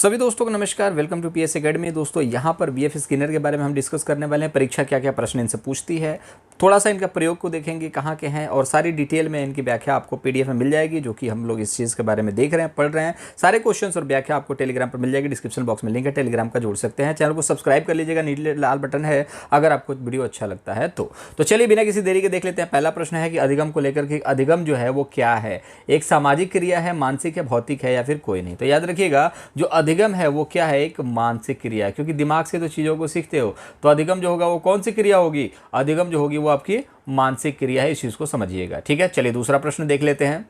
सभी दोस्तों को नमस्कार, वेलकम टू पीएस एकेडमी। दोस्तों यहाँ पर बीएफ स्किनर के बारे में हम डिस्कस करने वाले हैं। परीक्षा क्या क्या प्रश्न इनसे पूछती है, थोड़ा सा इनका प्रयोग को देखेंगे कहाँ के हैं, और सारी डिटेल में इनकी व्याख्या आपको पीडीएफ में मिल जाएगी, जो कि हम लोग इस चीज़ के बारे में देख रहे हैं, पढ़ रहे हैं। सारे क्वेश्चंस और व्याख्या आपको टेलीग्राम पर मिल जाएगी। डिस्क्रिप्शन बॉक्स में लिंक है, टेलीग्राम का जोड़ सकते हैं। चैनल को सब्सक्राइब कर लीजिएगा, नीले लाल बटन है, अगर आपको वीडियो अच्छा लगता है तो चलिए बिना किसी देरी के देख लेते हैं। पहला प्रश्न है कि अधिगम को लेकर के, अधिगम जो है वो क्या है? एक सामाजिक क्रिया है, मानसिक है, भौतिक है, या फिर कोई नहीं? तो याद रखिएगा, जो अधिगम है वो क्या है? एक मानसिक क्रिया है, क्योंकि दिमाग से तो चीज़ों को सीखते हो। तो अधिगम जो होगा वो कौन सी क्रिया होगी? अधिगम जो होगी वो आपकी मानसिक क्रिया है। इस चीज़ को समझिएगा, ठीक है। चलिए दूसरा प्रश्न देख लेते हैं।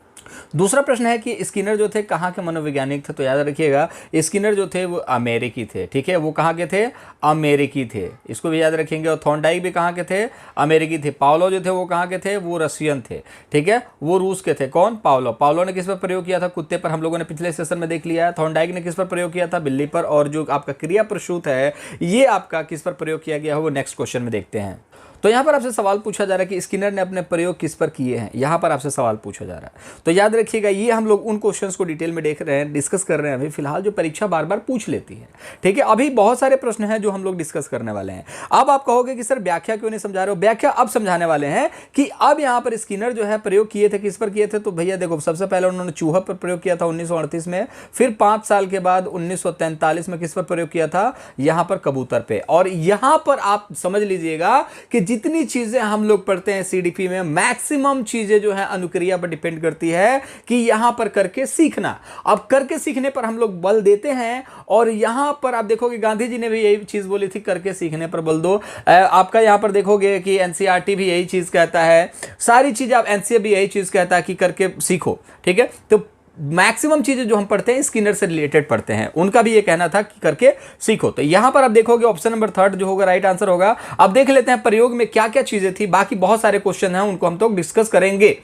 दूसरा प्रश्न है कि स्किनर जो थे कहाँ के मनोवैज्ञानिक थे? तो याद रखिएगा, स्किनर जो थे वो अमेरिकी थे, ठीक है। वो कहाँ के थे? अमेरिकी थे, इसको भी याद रखेंगे। और थॉर्नडाइक भी कहाँ के थे? अमेरिकी थे। पावलो जो थे वो कहाँ के थे? वो रशियन थे, ठीक है। वो रूस के थे। कौन? पावलो। पावलो ने किस पर प्रयोग किया था? कुत्ते पर। हम लोगों ने पिछले सेशन में देख लिया है। थॉर्नडाइक ने किस पर प्रयोग किया था? बिल्ली पर। और जो आपका क्रिया प्रसूत है ये आपका किस पर प्रयोग किया गया है, वो नेक्स्ट क्वेश्चन में देखते हैं। तो यहाँ पर आपसे सवाल पूछा जा रहा है कि स्किनर ने अपने प्रयोग किस पर किए हैं, यहाँ पर आपसे सवाल पूछा जा रहा है। तो याद रखिएगा, ये हम लोग उन क्वेश्चंस को डिटेल में देख रहे हैं, डिस्कस कर रहे हैं अभी फिलहाल, जो परीक्षा बार बार पूछ लेती है, ठीक है। अभी बहुत सारे प्रश्न हैं जो हम लोग डिस्कस करने वाले हैं। अब आप कहोगे कि सर व्याख्या क्यों नहीं समझा रहे हो? व्याख्या अब समझाने वाले हैं कि अब यहाँ पर स्किनर जो है प्रयोग किए थे, किस पर किए थे? तो भैया देखो, सबसे पहले उन्होंने चूहा पर प्रयोग किया था 1938 में। फिर 5 साल के बाद 1943 में किस पर प्रयोग किया था? यहाँ पर कबूतर पे। और यहाँ पर आप समझ लीजिएगा कि जितनी चीजें हम लोग पढ़ते हैं सीडीपी में, मैक्सिमम चीजें जो है अनुक्रिया पर डिपेंड करती है कि यहां पर करके सीखना। अब करके सीखने पर हम लोग बल देते हैं, और यहां पर आप देखोगे गांधी जी ने भी यही चीज बोली थी, करके सीखने पर बल दो। आपका यहां पर देखोगे कि एनसीईआरटी भी यही चीज कहता है, सारी चीजें, आप एनसीए भी यही चीज कहता है कि करके सीखो, ठीक है। तो मैक्सिमम चीजें जो हम पढ़ते हैं स्किनर से रिलेटेड पढ़ते हैं, उनका भी ये कहना था कि करके सीखो। तो यहां पर आप देखोगे ऑप्शन नंबर 3 जो होगा राइट आंसर होगा। अब देख लेते हैं प्रयोग में क्या क्या चीजें थी। बाकी बहुत सारे क्वेश्चन हैं, उनको हम तो डिस्कस करेंगे।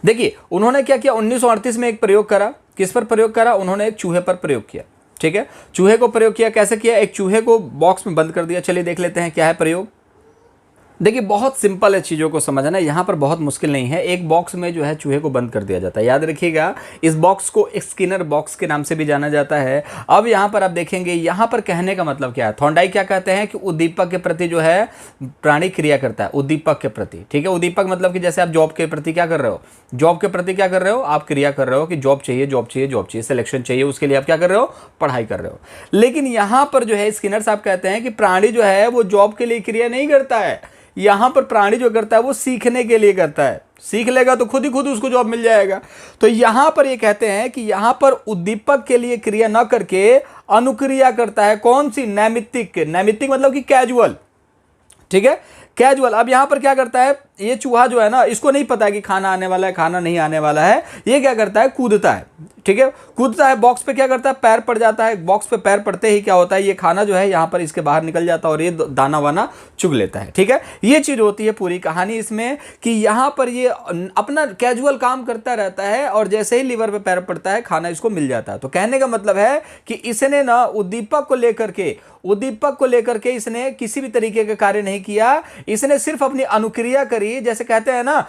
देखिए उन्होंने क्या किया, 1938 में एक प्रयोग करा। किस पर प्रयोग करा? उन्होंने एक चूहे पर प्रयोग किया, ठीक है। चूहे को प्रयोग किया। कैसे किया? एक चूहे को बॉक्स में बंद कर दिया। चलिए देख लेते हैं क्या है प्रयोग। देखिए बहुत सिंपल है चीज़ों को समझना, यहाँ पर बहुत मुश्किल नहीं है। एक बॉक्स में जो है चूहे को बंद कर दिया जाता है। याद रखिएगा, इस बॉक्स को स्किनर बॉक्स के नाम से भी जाना जाता है। अब यहाँ पर आप देखेंगे, यहाँ पर कहने का मतलब क्या है? थॉर्नडाइक क्या कहते हैं कि उद्दीपक के प्रति जो है प्राणी क्रिया करता है, उद्दीपक के प्रति, ठीक है। उद्दीपक मतलब कि जैसे आप जॉब के प्रति क्या कर रहे हो? जॉब के प्रति क्या कर रहे हो? आप क्रिया कर रहे हो कि जॉब चाहिए, जॉब चाहिए, जॉब चाहिए, सिलेक्शन चाहिए, उसके लिए आप क्या कर रहे हो? पढ़ाई कर रहे हो। लेकिन यहाँ पर जो है स्किनर साहब कहते हैं कि प्राणी जो है वो जॉब के लिए क्रिया नहीं करता है। यहां पर प्राणी जो करता है वो सीखने के लिए करता है। सीख लेगा तो खुद ही खुद उसको जॉब मिल जाएगा। तो यहां पर ये कहते हैं कि यहां पर उद्दीपक के लिए क्रिया न करके अनुक्रिया करता है। कौन सी? नैमित्तिक। नैमित्तिक मतलब कि कैजुअल, ठीक है, कैजुअल। अब यहां पर क्या करता है, ये चूहा जो है ना, इसको नहीं पता है कि खाना आने वाला है, खाना नहीं आने वाला है। ये क्या करता है? कूदता है, ठीक है। कूदता है, बॉक्स पे क्या करता है? पैर पड़ जाता है। बॉक्स पे पैर पड़ते ही क्या होता है? ये खाना जो है यहां पर इसके बाहर निकल जाता है और ये दाना वाना चुग लेता है, ठीक है। ये चीज होती है पूरी कहानी इसमें, कि यहां पर ये अपना कैजुअल काम करता रहता है, और जैसे ही लीवर पे पैर पड़ता है खाना इसको मिल जाता है। तो कहने का मतलब है कि इसने ना उद्दीपक को लेकर के इसने किसी भी तरीके का कार्य नहीं किया। इसने सिर्फ अपनी अनुक्रिया करी। जैसे कहते हैं ना,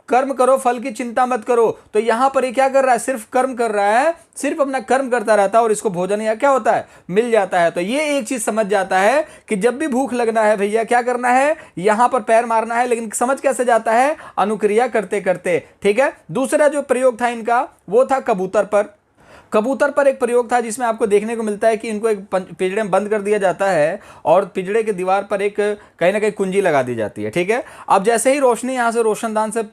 कर्म करो फल की चिंता मत करो। तो यहां पर ये क्या कर रहा है? सिर्फ कर्म कर रहा है, सिर्फ अपना कर्म करता रहता है, और इसको भोजन या क्या होता है? मिल जाता है। तो ये एक चीज समझ जाता है कि जब भी भूख लगना है भैया क्या करना है? यहां पर पैर मारना है। लेकिन समझ कैसे जाता है? अनुक्रिया करते करते, ठीक है। दूसरा जो प्रयोग था इनका वो था कबूतर पर। कबूतर पर एक प्रयोग था जिसमें आपको देखने को मिलता है कि इनको एक पिंजड़े में बंद कर दिया जाता है, और पिंजड़े के दीवार पर एक कहीं ना कहीं कुंजी लगा दी जाती है, ठीक है। अब जैसे ही रोशनी यहाँ से रोशनदान से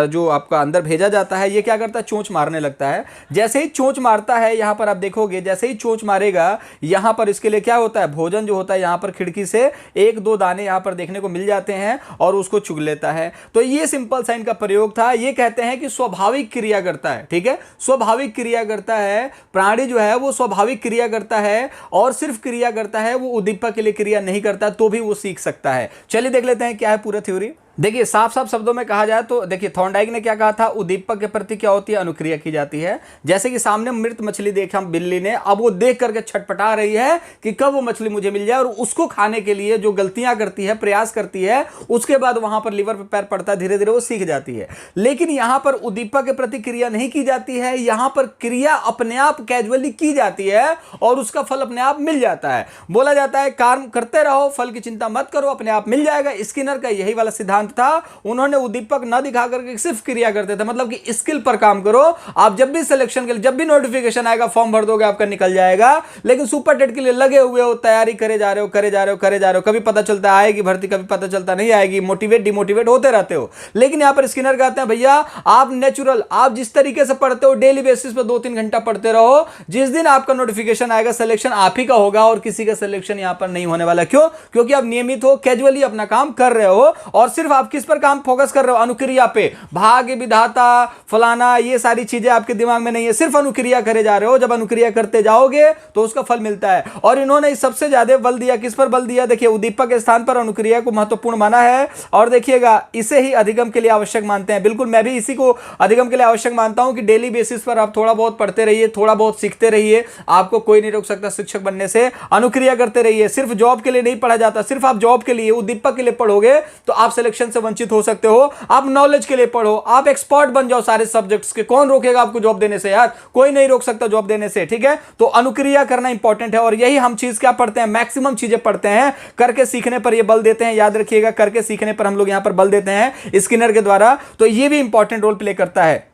जो आपका अंदर भेजा जाता है, ये क्या करता है? चोंच मारने लगता है। जैसे ही चोंच मारता है, यहाँ पर आप देखोगे, जैसे ही चोंच मारेगा यहाँ पर इसके लिए क्या होता है? भोजन जो होता है यहाँ पर खिड़की से 1-2 दाने यहाँ पर देखने को मिल जाते हैं, और उसको चुग लेता है। तो ये सिंपल साइन का प्रयोग था। ये कहते हैं कि स्वाभाविक क्रिया करता है, ठीक है। स्वाभाविक क्रिया करता है, प्राणी जो है वो स्वाभाविक क्रिया करता है, और सिर्फ क्रिया करता है, वो उद्दीपक के लिए क्रिया नहीं करता, तो भी वो सीख सकता है। चलिए देख लेते हैं क्या है पूरा थ्योरी। देखिए साफ साफ शब्दों में कहा जाए तो देखिए थॉर्नडाइक ने क्या कहा था, उद्दीपक के प्रति क्या होती है, अनुक्रिया की जाती है। जैसे कि सामने मृत मछली देखा बिल्ली ने, अब वो देख करके छटपटा रही है कि कब वो मछली मुझे मिल जाए, और उसको खाने के लिए जो गलतियां करती है, प्रयास करती है, उसके बाद वहां पर लीवर पर पैर पड़ता है, धीरे धीरे वो सीख जाती है। लेकिन यहां पर उद्दीपक के प्रति क्रिया नहीं की जाती है, यहां पर क्रिया अपने आप कैजुअली की जाती है और उसका फल अपने आप मिल जाता है। बोला जाता है काम करते रहो, फल की चिंता मत करो, अपने आप मिल जाएगा। स्किनर का यही वाला सिद्धांत था। उन्होंने उद्दीपक न दिखा करके सिर्फ क्रिया करते थे, मतलब कि स्किल पर काम करो। आप जब भी सिलेक्शन के लिए, जब भी नोटिफिकेशन आएगा, फॉर्म भर दोगे, आपका निकल जाएगा। लेकिन सुपर टेट के लिए लगे हुए हो, तैयारी करे जा रहे हो, करे जा रहे हो, करे जा रहे हो, कभी पता चलता आएगी भर्ती, कभी पता चलता नहीं आएगी, मोटिवेट डिमोटिवेट होते रहते हो। लेकिन यहां पर स्किनर कहते हैं भैया आप नेचुरल, आप जिस तरीके से पढ़ते हो डेली बेसिस पर 2-3 घंटा पढ़ते रहो, जिस दिन आपका नोटिफिकेशन आएगा सिलेक्शन आप ही का होगा और किसी का सिलेक्शन यहां पर नहीं होने वाला। क्यों? क्योंकि आप नियमित हो, कैजुअली अपना काम कर रहे हो, और सिर्फ आप किस पर काम फोकस कर रहे हो, अनुक्रिया पे। भाग्य विधाता फलाना ये सारी चीजें आपके दिमाग में नहीं है, सिर्फ अनुक्रिया करे जा रहे हो। जब अनुक्रिया करते जाओगे तो उसका फल मिलता है। और इन्होंने सबसे ज्यादा बल दिया, किस पर बल दिया, देखिए उद्दीपक के स्थान पर अनुक्रिया को महत्वपूर्ण माना है। और देखिएगा इसे ही अधिगम के लिए आवश्यक मानते हैं। बिल्कुल मैं भी इसी को अधिगम के लिए आवश्यक मानता हूं कि डेली बेसिस पर आप थोड़ा बहुत पढ़ते रहिए, थोड़ा बहुत सीखते रहिए, आपको कोई नहीं रोक सकता शिक्षक बनने से। अनुक्रिया करते रहिए, सिर्फ जॉब के लिए नहीं पढ़ा जाता। सिर्फ आप जॉब के लिए, उद्दीपक के लिए पढ़ोगे तो आप सिलेक्शन से वंचित हो सकते हो। आप नॉलेज के लिए पढ़ो, आप एक्सपर्ट बन जाओ सारे सब्जेक्ट्स के। कौन रोकेगा आपको जॉब देने से यार? कोई नहीं रोक सकता जॉब देने से, ठीक है। तो अनुक्रिया करना इंपॉर्टेंट है, और यही हम चीज क्या पढ़ते हैं, मैक्सिमम चीजें पढ़ते हैं, करके सीखने पर ये बल देते हैं। याद रखिएगा, करके सीखने पर हम लोग यहां पर बल देते हैं स्किनर के द्वारा। तो ये भी इंपॉर्टेंट रोल प्ले करता है।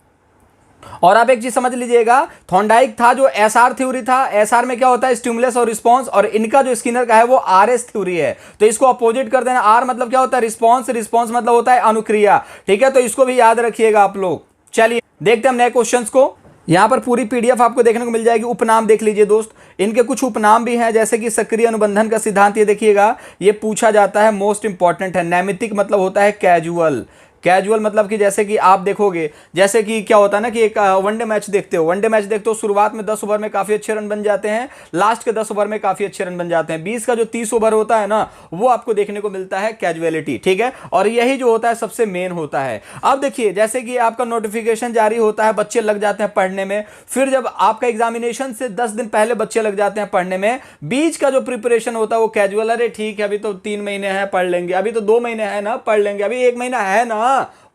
और आप एक चीज समझ लीजिएगा, थॉर्नडाइक था जो एसआर थ्योरी था। एसआर में क्या होता है, स्टिमुलस और रिस्पांस, और इनका जो स्किनर का है वो आरएस थ्योरी है। तो इसको अपोजिट कर देना। आर मतलब क्या होता है, रिस्पांस, रिस्पांस मतलब होता है अनुक्रिया, ठीक है। तो इसको भी याद रखिएगा आप लोग। चलिए देखते हैं हम नए क्वेश्चंस को। यहां पर पूरी पीडीएफ आपको देखने को मिल जाएगी। उपनाम देख लीजिए दोस्त, इनके कुछ उपनाम भी हैं, जैसे कि सक्रिय अनुबंधन का सिद्धांत। ये देखिएगा, ये पूछा जाता है, मोस्ट इंपॉर्टेंट है। नैमित्तिक मतलब होता है कैजुअल। कैजुअल मतलब कि जैसे कि आप देखोगे, जैसे कि क्या होता है ना कि एक वनडे मैच देखते हो, वनडे मैच देखते हो, शुरुआत में 10 ओवर में काफी अच्छे रन बन जाते हैं, लास्ट के 10 ओवर में काफी अच्छे रन बन जाते हैं। 20 का जो 30 ओवर होता है ना, वो आपको देखने को मिलता है कैजुअलिटी, ठीक है। और यही जो होता है सबसे मेन होता है। अब देखिए, जैसे कि आपका नोटिफिकेशन जारी होता है, बच्चे लग जाते हैं पढ़ने में। फिर जब आपका एग्जामिनेशन से 10 दिन पहले बच्चे लग जाते हैं पढ़ने में, बीच का जो प्रिपरेशन होता है वो कैजुअल। अरे ठीक है, अभी तो 3 महीने हैं, पढ़ लेंगे, अभी तो 2 महीने है ना, पढ़ लेंगे, अभी 1 महीना है ना,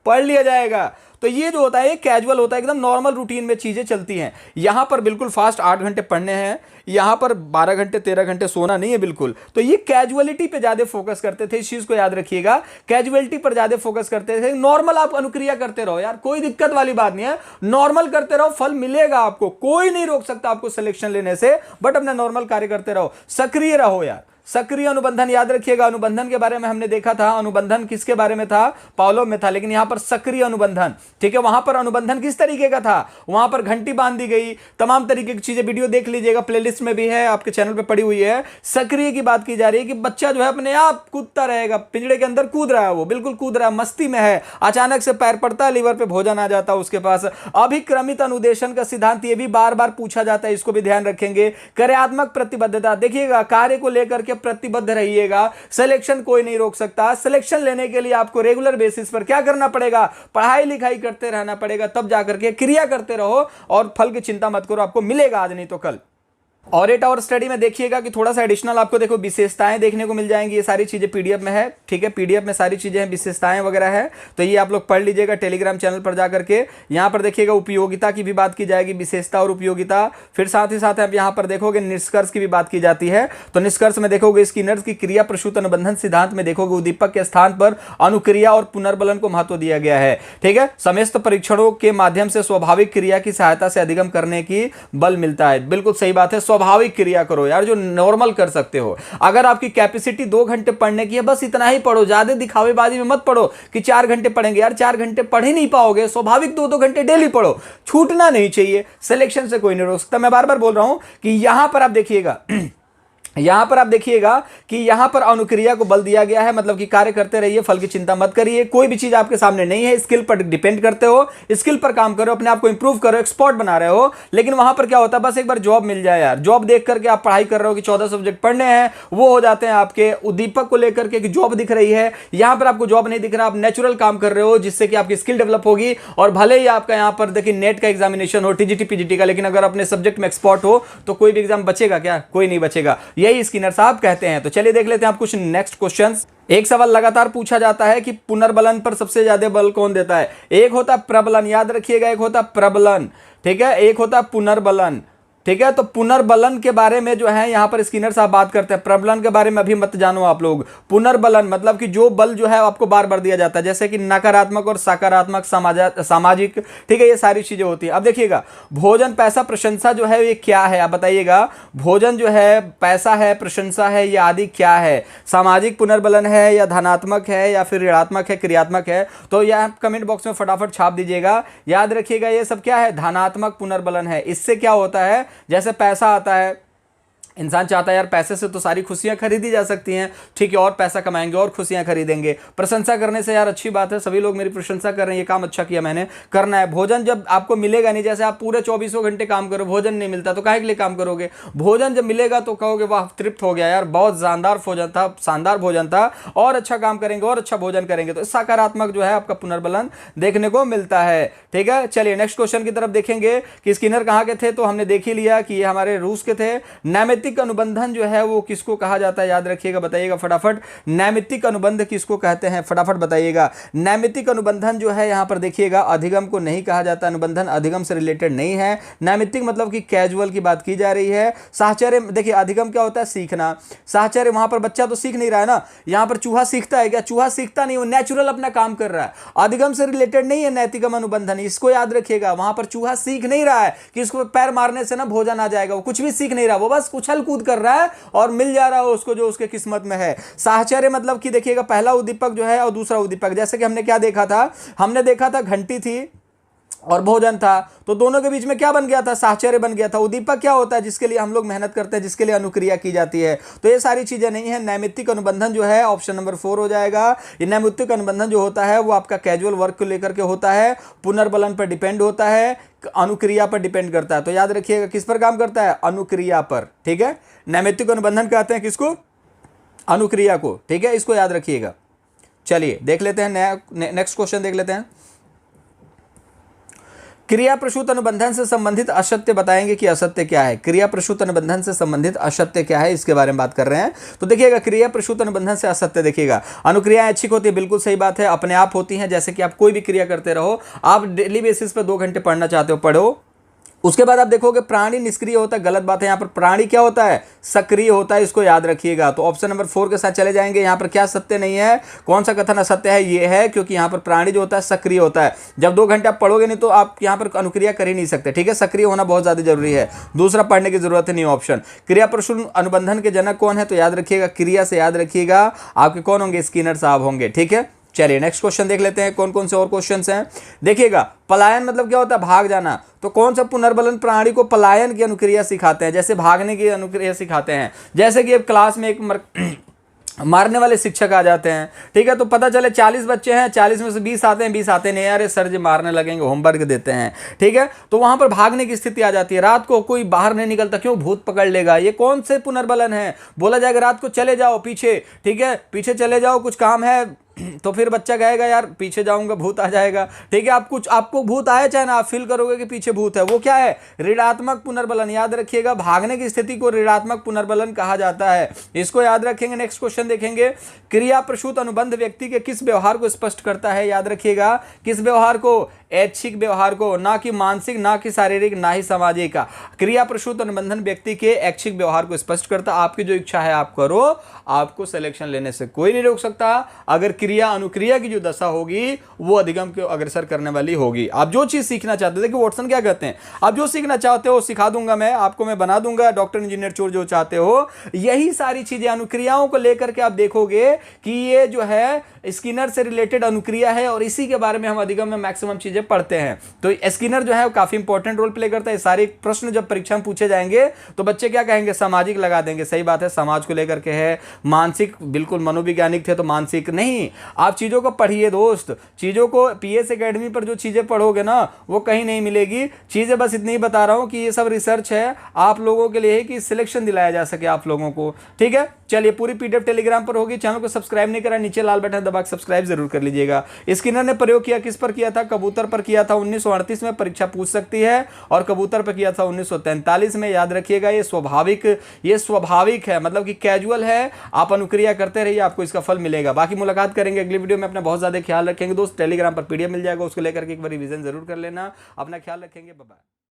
पढ़ लिया जाएगा। तो ये जो होता है कैजुअल होता है, एकदम नॉर्मल रूटीन में चीजें चलती हैं। यहां पर बिल्कुल फास्ट 8 घंटे पढ़ने हैं, यहां पर 12 घंटे 13 घंटे सोना नहीं है बिल्कुल। तो ये कैजुअलिटी पे ज्यादा फोकस करते थे, इस चीज को याद रखिएगा। कैजुअलिटी पर ज्यादा फोकस करते थे। नॉर्मल आप अनुक्रिया करते रहो यार, कोई दिक्कत वाली बात नहीं है। नॉर्मल करते रहो, फल मिलेगा आपको, कोई नहीं रोक सकता आपको सिलेक्शन लेने से। बट अपना नॉर्मल कार्य करते रहो, सक्रिय रहो यार। सक्रिय अनुबंधन याद रखिएगा, अनुबंधन के बारे में हमने देखा था। अनुबंधन किसके बारे में था, पावलोव में था। लेकिन यहां पर सक्रिय अनुबंधन, ठीक है, वहां पर अनुबंधन किस तरीके का था, वहां पर घंटी बांध दी गई, तमाम तरीके की चीजें। वीडियो देख लीजिएगा, प्लेलिस्ट में भी है, आपके चैनल पे पड़ी हुई है। सक्रिय की बात की जा रही है कि बच्चा जो है अपने आप कूदता रहेगा, पिंजड़े के अंदर कूद रहा है, वो बिल्कुल कूद रहा है, मस्ती में है, अचानक से पैर पड़ता है, लीवर पे भोजन आ जाता है उसके पास। अभिक्रमित अनुदेशन का सिद्धांत, ये भी बार बार पूछा जाता है, इसको भी ध्यान रखेंगे। कार्यात्मक प्रतिबद्धता, देखिएगा कार्य को लेकर के प्रतिबद्ध रहिएगा। सिलेक्शन कोई नहीं रोक सकता। सिलेक्शन लेने के लिए आपको रेगुलर बेसिस पर क्या करना पड़ेगा, पढ़ाई लिखाई करते रहना पड़ेगा, तब जाकर के क्रिया करते रहो, और फल की चिंता मत करो, आपको मिलेगा आज नहीं तो कल। और 8 आवर स्टडी में देखिएगा कि थोड़ा सा एडिशनल आपको देखो विशेषताएं देखने को मिल जाएंगी। ये सारी चीजें पीडीएफ में है, ठीक है, पीडीएफ में सारी चीजें हैं, विशेषताएं वगैरह है। तो ये आप लोग पढ़ लीजिएगा टेलीग्राम चैनल पर जाकर के। यहाँ पर देखिएगा उपयोगिता की भी बात की जाएगी, विशेषता और उपयोगिता। फिर साथ ही साथ आप यहाँ पर देखोगे निष्कर्ष की भी बात की जाती है। तो निष्कर्ष में देखोगे स्किनर की क्रिया प्रसूत अनुबंधन सिद्धांत में देखोगे उद्दीपक के स्थान पर अनुक्रिया और पुनर्बलन को महत्व दिया गया है, ठीक है। समस्त परीक्षणों के माध्यम से स्वाभाविक क्रिया की सहायता से अधिगम करने की बल मिलता है। बिल्कुल सही बात है, स्वाभाविक क्रिया करो यार, जो नॉर्मल कर सकते हो। अगर आपकी कैपेसिटी 2 घंटे पढ़ने की है, बस इतना ही पढ़ो, ज्यादा दिखावेबाजी में मत पढ़ो कि 4 घंटे पढ़ेंगे यार, 4 घंटे पढ़ ही नहीं पाओगे। स्वाभाविक 2-2 घंटे डेली पढ़ो, छूटना नहीं चाहिए। सिलेक्शन से कोई नहीं रोक सकता। मैं बार बार बोल रहा हूं कि यहां पर आप देखिएगा यहां पर आप देखिएगा कि यहां पर अनुक्रिया को बल दिया गया है, मतलब कि कार्य करते रहिए, फल की चिंता मत करिए। कोई भी चीज आपके सामने नहीं है, स्किल पर डिपेंड करते हो, स्किल पर काम करो, अपने आप को इंप्रूव करो, एक्सपर्ट बना रहे हो। लेकिन वहां पर क्या होता है, बस एक बार जॉब मिल जाए यार, जॉब देख करके आप पढ़ाई कर रहे हो कि 14 सब्जेक्ट पढ़ने हैं, वो हो जाते हैं आपके। उद्दीपक को लेकर के जॉब दिख रही है, यहां पर आपको जॉब नहीं दिख रहा, आप नेचुरल काम कर रहे हो जिससे कि आपकी स्किल डेवलप होगी। और भले ही आपका यहां पर देखिए नेट का एग्जामिनेशन हो, टीजीटी पीजीटी का, लेकिन अगर अपने सब्जेक्ट में एक्सपर्ट हो तो कोई भी एग्जाम बचेगा क्या? कोई नहीं बचेगा। यही स्किनर साहब कहते हैं। तो चलिए देख लेते हैं आप कुछ नेक्स्ट क्वेश्चंस। एक सवाल लगातार पूछा जाता है कि पुनर्बलन पर सबसे ज्यादा बल कौन देता है? एक होता है प्रबलन, याद रखिएगा, एक होता है प्रबलन, ठीक है, एक होता है पुनर्बलन, ठीक है। तो पुनर्बलन के बारे में जो है यहां पर स्किनर साहब बात करते हैं, प्रबलन के बारे में अभी मत जानो आप लोग। पुनर्बलन मतलब कि जो बल जो है आपको बार बार दिया जाता है, जैसे कि नकारात्मक और सकारात्मक, सामाजिक, ठीक है, ये सारी चीजें होती हैं। अब देखिएगा, भोजन, पैसा, प्रशंसा जो है ये क्या है? आप बताइएगा, भोजन जो है, पैसा है, प्रशंसा है, ये आदि क्या है? सामाजिक पुनर्बलन है या धनात्मक है या फिर ऋणात्मक है, क्रियात्मक है? तो यह कमेंट बॉक्स में फटाफट छाप दीजिएगा। याद रखिएगा ये सब क्या है? धनात्मक पुनर्बलन है। इससे क्या होता है, जैसे पैसा आता है, इंसान चाहता है यार पैसे से तो सारी खुशियां खरीदी जा सकती हैं, ठीक है, और पैसा कमाएंगे और खुशियां खरीदेंगे। प्रशंसा करने से यार अच्छी बात है, सभी लोग मेरी प्रशंसा कर रहे हैं, ये काम अच्छा किया मैंने, करना है। भोजन जब आपको मिलेगा नहीं, जैसे आप पूरे 24 घंटे काम करो, भोजन नहीं मिलता तो काहे के लिए काम करोगे? भोजन जब मिलेगा तो कहोगे वाह तृप्त हो गया यार, बहुत शानदार भोजन था, शानदार भोजन था, और अच्छा काम करेंगे और अच्छा भोजन करेंगे। तो सकारात्मक जो है आपका पुनर्बलन देखने को मिलता है, ठीक है। चलिए नेक्स्ट क्वेश्चन की तरफ देखेंगे कि स्किनर कहाँ के थे, तो हमने देख ही लिया कि ये हमारे रूस के थे। नैमित्तिक अनुबंधन जो है वो किसको कहा जाता है? याद रखिएगा, बताइएगा फटाफट, नैमित्तिक अनुबंध किसको कहते हैं? फटाफट बताइएगा। नैमित्तिक अनुबंधन जो है यहां पर देखिएगा, अधिगम को नहीं कहा जाता, अनुबंधन अधिगम से रिलेटेड नहीं है। नैमित्तिक मतलब कि कैजुअल की बात की जा रही है। साहचर्य, देखिए अधिगम क्या होता है? सीखना। साहचर्य, वहां पर बच्चा तो सीख नहीं रहा है ना, यहां पर चूहा सीखता है क्या? चूहा सीखता नहीं, वो नेचुरल अपना काम कर रहा है, अधिगम से रिलेटेड नहीं है नैतिकम अनुबंधन, इसको याद रखिएगा। वहां पर चूहा सीख नहीं रहा है कि इसको पैर मारने से ना भोजन आ जाएगा, वो कुछ भी सीख नहीं रहा, वो बस उछल कूद कर रहा है और मिल जा रहा है उसको जो उसके किस्मत में है। साहचर्य मतलब कि देखिएगा, पहला उद्दीपक जो है और दूसरा उद्दीपक, जैसे कि हमने क्या देखा था, हमने देखा था घंटी थी और भोजन था, तो दोनों के बीच में क्या बन गया था? साहचर्य बन गया था। उद्दीपक क्या होता है? जिसके लिए हम लोग मेहनत करते हैं, जिसके लिए अनुक्रिया की जाती है। तो ये सारी चीजें नहीं है। नैमित्तिक अनुबंधन जो है ऑप्शन नंबर 4 हो जाएगा। ये नैमित्तिक अनुबंधन जो होता है वो आपका कैजुअल वर्क को लेकर के होता है, पुनर्बलन पर डिपेंड होता है, अनुक्रिया पर डिपेंड करता है। तो याद रखिएगा किस पर काम करता है? अनुक्रिया पर, ठीक है। नैमित्तिक अनुबंधन कहते हैं किसको? अनुक्रिया को, ठीक है, इसको याद रखिएगा। चलिए देख लेते हैं नेक्स्ट क्वेश्चन देख लेते हैं। क्रिया प्रसूत अनुबंधन से संबंधित असत्य बताएंगे कि असत्य क्या है? क्रिया प्रसूत अनुबंधन से संबंधित असत्य क्या है, इसके बारे में बात कर रहे हैं। तो देखिएगा, क्रिया प्रसूत अनुबंधन से असत्य, देखिएगा, अनुक्रियाएं ऐच्छिक होती है, बिल्कुल सही बात है, अपने आप होती हैं। जैसे कि आप कोई भी क्रिया करते रहो, आप डेली बेसिस पे 2 घंटे पढ़ना चाहते हो, पढ़ो। उसके बाद आप देखोगे प्राणी निष्क्रिय होता है, गलत बात है। यहाँ पर प्राणी क्या होता है? सक्रिय होता है, इसको याद रखिएगा। तो ऑप्शन नंबर 4 के साथ चले जाएंगे। यहाँ पर क्या सत्य नहीं है? कौन सा कथन असत्य है? ये है, क्योंकि यहाँ पर प्राणी जो होता है सक्रिय होता है। जब 2 घंटे आप पढ़ोगे नहीं तो आप यहाँ पर अनुक्रिया कर ही नहीं सकते, ठीक है। सक्रिय होना बहुत ज्यादा जरूरी है, दूसरा पढ़ने की जरूरत नहीं। ऑप्शन क्रिया प्रसूत अनुबंधन के जनक कौन है? तो याद रखिएगा, क्रिया से याद रखिएगा, आपके कौन होंगे? स्किनर साहब होंगे, ठीक है। चलिए नेक्स्ट क्वेश्चन देख लेते हैं, कौन कौन से और क्वेश्चंस हैं। देखिएगा, पलायन मतलब क्या होता है? भाग जाना। तो कौन सा पुनर्बलन प्राणी को पलायन की अनुक्रिया सिखाते हैं? जैसे भागने की अनुक्रिया सिखाते हैं। जैसे कि अब क्लास में एक मारने वाले शिक्षक आ जाते हैं, ठीक है, तो पता चले 40 बच्चे हैं, 40 में से 20 आते हैं, 20 आते नहीं, अरे सर जी मारने लगेंगे, होमवर्क देते हैं, ठीक है। तो वहां पर भागने की स्थिति आ जाती है। रात को कोई बाहर नहीं निकलता, क्यों? भूत पकड़ लेगा। ये कौन से पुनर्बलन है? बोला जाएगा रात को चले जाओ पीछे, ठीक है, पीछे चले जाओ, कुछ काम है, तो फिर बच्चा कहेगा यार पीछे जाऊंगा भूत आ जाएगा, ठीक है। आपको भूत आए चाहे ना, आप फील करोगे कि पीछे भूत है, वो क्या है? ऋणात्मक पुनर्बलन। याद रखिएगा, भागने की स्थिति को ऋणात्मक पुनर्बलन कहा जाता है, इसको याद रखेंगे। नेक्स्ट क्वेश्चन देखेंगे, क्रिया प्रसूत अनुबंध व्यक्ति के किस व्यवहार को स्पष्ट करता है? याद रखिएगा, किस व्यवहार को? ऐच्छिक व्यवहार को, ना कि मानसिक, ना कि शारीरिक, ना ही सामाजिक का। क्रिया प्रसूत अनुबंधन व्यक्ति के ऐच्छिक व्यवहार को स्पष्ट करता। आपकी जो इच्छा है आप करो, आपको सिलेक्शन लेने से कोई नहीं रोक सकता। अगर क्रिया अनुक्रिया की जो दशा होगी वो अधिगम को अग्रसर करने वाली होगी। आप जो चीज सीखना चाहते हो, देखिए वॉटसन क्या कहते हैं, आप जो सीखना चाहते हो सिखा दूंगा मैं आपको, मैं बना दूंगा डॉक्टर इंजीनियर चोर, जो चाहते हो। यही सारी चीजें अनुक्रियाओं को लेकर के आप देखोगे कि ये जो है स्किनर से रिलेटेड अनुक्रिया है और इसी के बारे में हम अधिगम में मैक्सिमम चीजें पढ़ते हैं। तो स्किनर जो है वो काफी इंपॉर्टेंट रोल प्ले करता है। सारे प्रश्न जब परीक्षा में पूछे जाएंगे तो बच्चे क्या कहेंगे, सामाजिक लगा देंगे। सही बात है, समाज को लेकर के है। मानसिक, बिल्कुल मनोवैज्ञानिक थे तो मानसिक नहीं। आप चीजों को पढ़िए दोस्त, चीजों को पीएस एकेडमी पर जो चीजें पढ़ोगे ना वो कहीं नहीं मिलेगी। चीजें बस इतनी ही बता रहा हूं कि ये सब रिसर्च है आप लोगों के लिए कि सिलेक्शन दिलाया जा सके आप लोगों को। ठीक है, चलिए पूरी पीडीएफ टेलीग्राम पर होगी। चैनल को सब्सक्राइब नहीं करा, नीचे लाल बटन दबा के सब्सक्राइब जरूर कर लीजिएगा। स्किनर ने प्रयोग किया किस पर किया था, कबूतर पर किया था। 1938 में परीक्षा पूछ सकती है और कबूतर पर किया था 1943 में। याद रखिएगा, ये स्वाभाविक है, मतलब कि कैजुअल है। आप अनुक्रिया करते रहिए, आपको इसका फल मिलेगा। बाकी मुलाकात करेंगे अगली वीडियो में। अपना बहुत ज्यादा ख्याल रखेंगे दोस्त। टेलीग्राम पर पीडीएफ मिल जाएगा, उसको लेकर के एक बार रिवीजन जरूर कर लेना। अपना ख्याल रखेंगे, बाय बाय।